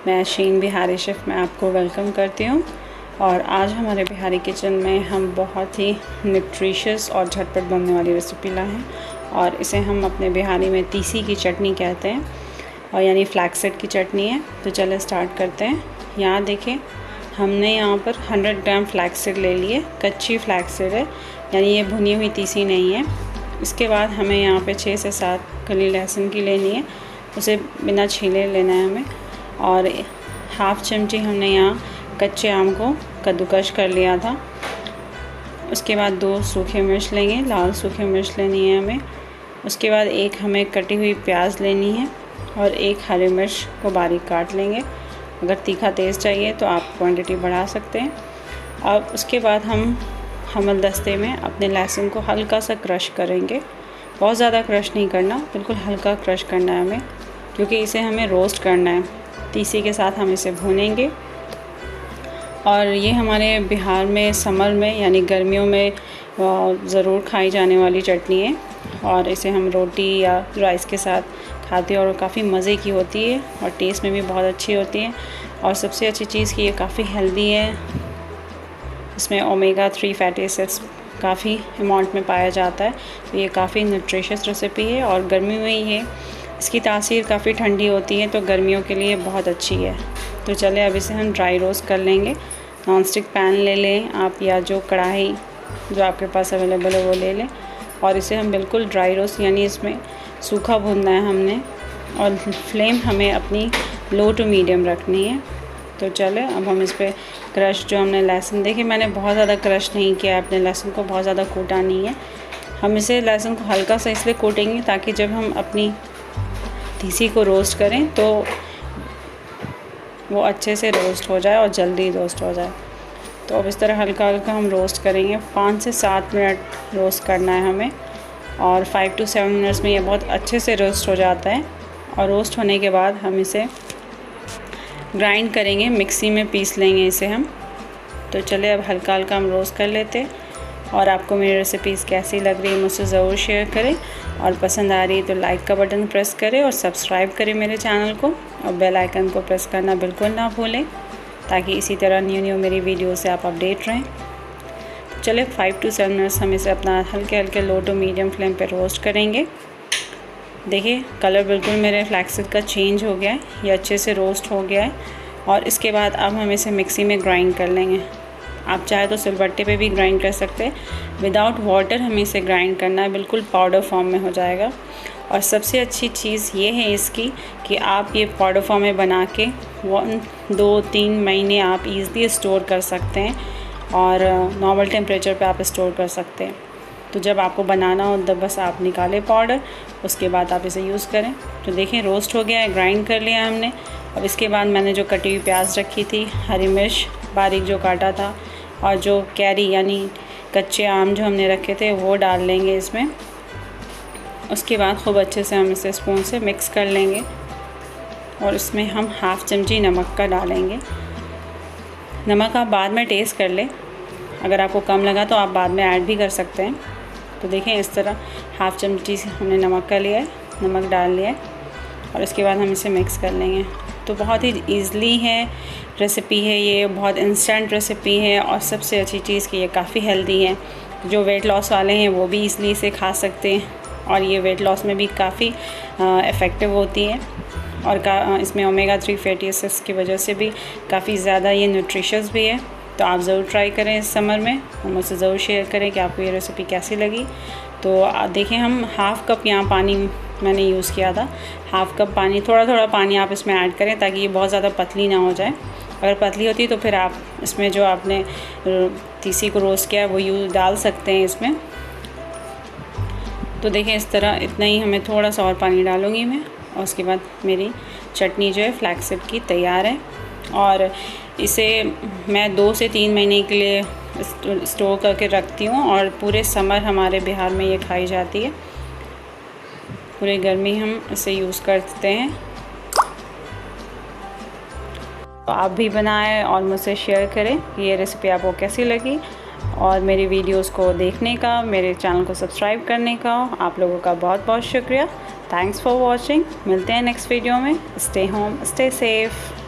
मैं शीन बिहारी शेफ़ में आपको वेलकम करती हूँ। और आज हमारे बिहारी किचन में हम बहुत ही न्यूट्रिशियस और झटपट बनने वाली रेसिपी लाए हैं, और इसे हम अपने बिहारी में तीसी की चटनी कहते हैं, और यानी फ्लैक्स सीड की चटनी है। तो चले स्टार्ट करते हैं। यहाँ देखें, हमने यहाँ पर 100 ग्राम फ्लैक्स सीड ले लिए। कच्ची फ्लैक्स सीड है, यानी ये भुनी हुई तीसी नहीं है। इसके बाद हमें यहाँ पे 6 से 7 कली लहसुन की लेनी है, उसे बिना छीले लेना है हमें। और हाफ़ चमची हमने यहाँ कच्चे आम को कद्दूकश कर लिया था। उसके बाद 2 सूखे मिर्च लेंगे, लाल सूखे मिर्च लेनी है हमें। उसके बाद एक हमें कटी हुई प्याज लेनी है, और एक हरी मिर्च को बारीक काट लेंगे। अगर तीखा तेज़ चाहिए तो आप क्वांटिटी बढ़ा सकते हैं। अब उसके बाद हम हमलदस्ते में अपने लहसुन को हल्का सा क्रश करेंगे। बहुत ज़्यादा क्रश नहीं करना, बिल्कुल हल्का क्रश करना है हमें, क्योंकि इसे हमें रोस्ट करना है। तीसी के साथ हम इसे भूनेंगे। और ये हमारे बिहार में समर में यानी गर्मियों में ज़रूर खाई जाने वाली चटनी है, और इसे हम रोटी या राइस के साथ खाते हैं, और काफ़ी मज़े की होती है और टेस्ट में भी बहुत अच्छी होती है। और सबसे अच्छी चीज़ कि ये काफ़ी हेल्दी है। इसमें ओमेगा 3 फैटी एसिड्स काफ़ी अमाउंट में पाया जाता है, तो ये काफ़ी न्यूट्रिशियस रेसिपी है। और गर्मी में ये इसकी तासीर काफ़ी ठंडी होती है, तो गर्मियों के लिए बहुत अच्छी है। तो चले अब इसे हम ड्राई रोस्ट कर लेंगे। नॉन स्टिक पैन ले लें आप, या जो कढ़ाई जो आपके पास अवेलेबल है वो ले लें, और इसे हम बिल्कुल ड्राई रोस्ट यानी इसमें सूखा भूनना है हमने, और फ्लेम हमें अपनी लो टू मीडियम रखनी है। तो चले अब हम इस पर क्रश जो हमने लहसुन, देखिए मैंने बहुत ज़्यादा क्रश नहीं किया है अपने लहसुन को, बहुत ज़्यादा कूटा नहीं है। हम इसे लहसुन को हल्का सा इसलिए कूटेंगे ताकि जब हम अपनी तीसी को रोस्ट करें तो वो अच्छे से रोस्ट हो जाए और जल्दी रोस्ट हो जाए। तो अब इस तरह हल्का हल्का हम रोस्ट करेंगे। 5 से 7 मिनट रोस्ट करना है हमें, और 5 to 7 मिनट्स में ये बहुत अच्छे से रोस्ट हो जाता है। और रोस्ट होने के बाद हम इसे ग्राइंड करेंगे, मिक्सी में पीस लेंगे इसे हम। तो चले अब हल्का हल्का हम रोस्ट कर लेते हैं। और आपको मेरी रेसिपीज़ कैसी लग रही है मुझसे ज़रूर शेयर करें, और पसंद आ रही है तो लाइक का बटन प्रेस करें, और सब्सक्राइब करें मेरे चैनल को, और बेल आइकन को प्रेस करना बिल्कुल ना भूलें, ताकि इसी तरह न्यू मेरी वीडियो से आप अपडेट रहें। तो चले 5 to 7 मिनट्स हम इसे अपना हल्के हल्के लो टू मीडियम फ्लेम पर रोस्ट करेंगे। देखिए कलर बिल्कुल मेरे फ्लैक्स सीड का चेंज हो गया है, ये अच्छे से रोस्ट हो गया है। और इसके बाद अब हम इसे मिक्सी में ग्राइंड कर लेंगे। आप चाहे तो सिलबट्टे पे भी ग्राइंड कर सकते हैं। विदाउट वाटर हमें इसे ग्राइंड करना है, बिल्कुल पाउडर फॉर्म में हो जाएगा। और सबसे अच्छी चीज़ ये है इसकी कि आप ये पाउडर फॉर्म में बना के 1, 2, 3 महीने आप ईज़िली स्टोर कर सकते हैं, और नॉर्मल टेम्परेचर पे आप स्टोर कर सकते हैं। तो जब आपको बनाना हो तब बस आप निकालें पाउडर, उसके बाद आप इसे यूज़ करें। तो देखें रोस्ट हो गया है, ग्राइंड कर लिया हमने। अब इसके बाद मैंने जो कटी हुई प्याज रखी थी, हरी मिर्च बारीक जो काटा था, और जो कैरी यानी कच्चे आम जो हमने रखे थे वो डाल लेंगे इसमें। उसके बाद खूब अच्छे से हम इसे स्पून से मिक्स कर लेंगे, और इसमें हम हाफ़ चमची नमक का डालेंगे। नमक आप बाद में टेस्ट कर लें, अगर आपको कम लगा तो आप बाद में ऐड भी कर सकते हैं। तो देखें इस तरह हाफ़ चमची से हमने नमक का लिया है, नमक डाल लिया है, और इसके बाद हम इसे मिक्स कर लेंगे। तो बहुत ही ईज़िली है रेसिपी है ये, बहुत इंस्टेंट रेसिपी है। और सबसे अच्छी चीज़ कि ये काफ़ी हेल्दी है। जो वेट लॉस वाले हैं वो भी ईज़िली इसे खा सकते हैं, और ये वेट लॉस में भी काफ़ी इफ़ेक्टिव होती है। और इसमें ओमेगा 3 फैटी एसिड्स की वजह से भी काफ़ी ज़्यादा ये न्यूट्रिशियस भी है। तो आप ज़रूर ट्राई करें इस समर में, और मुझसे ज़रूर शेयर करें कि आपको ये रेसिपी कैसी लगी। तो देखें हम हाफ़ कप यहाँ पानी मैंने यूज़ किया था, हाफ़ कप पानी। थोड़ा थोड़ा पानी आप इसमें ऐड करें ताकि ये बहुत ज़्यादा पतली ना हो जाए। अगर पतली होती तो फिर आप इसमें जो आपने तीसी को रोस्ट किया है वो डाल सकते हैं इसमें। तो देखें इस तरह इतना ही, हमें थोड़ा सा और पानी डालूँगी मैं, और उसके बाद मेरी चटनी जो है फ्लैक्स सीड की तैयार है। और इसे मैं 2 से 3 महीने के लिए स्टोर करके रखती हूँ, और पूरे समर हमारे बिहार में ये खाई जाती है। पूरे गर्मी हम इसे यूज़ करते हैं। तो आप भी बनाएं और मुझसे शेयर करें कि ये रेसिपी आपको कैसी लगी। और मेरी वीडियोस को देखने का, मेरे चैनल को सब्सक्राइब करने का आप लोगों का बहुत बहुत शुक्रिया। Thanks for watching. मिलते हैं नेक्स्ट वीडियो में। Stay home, stay safe.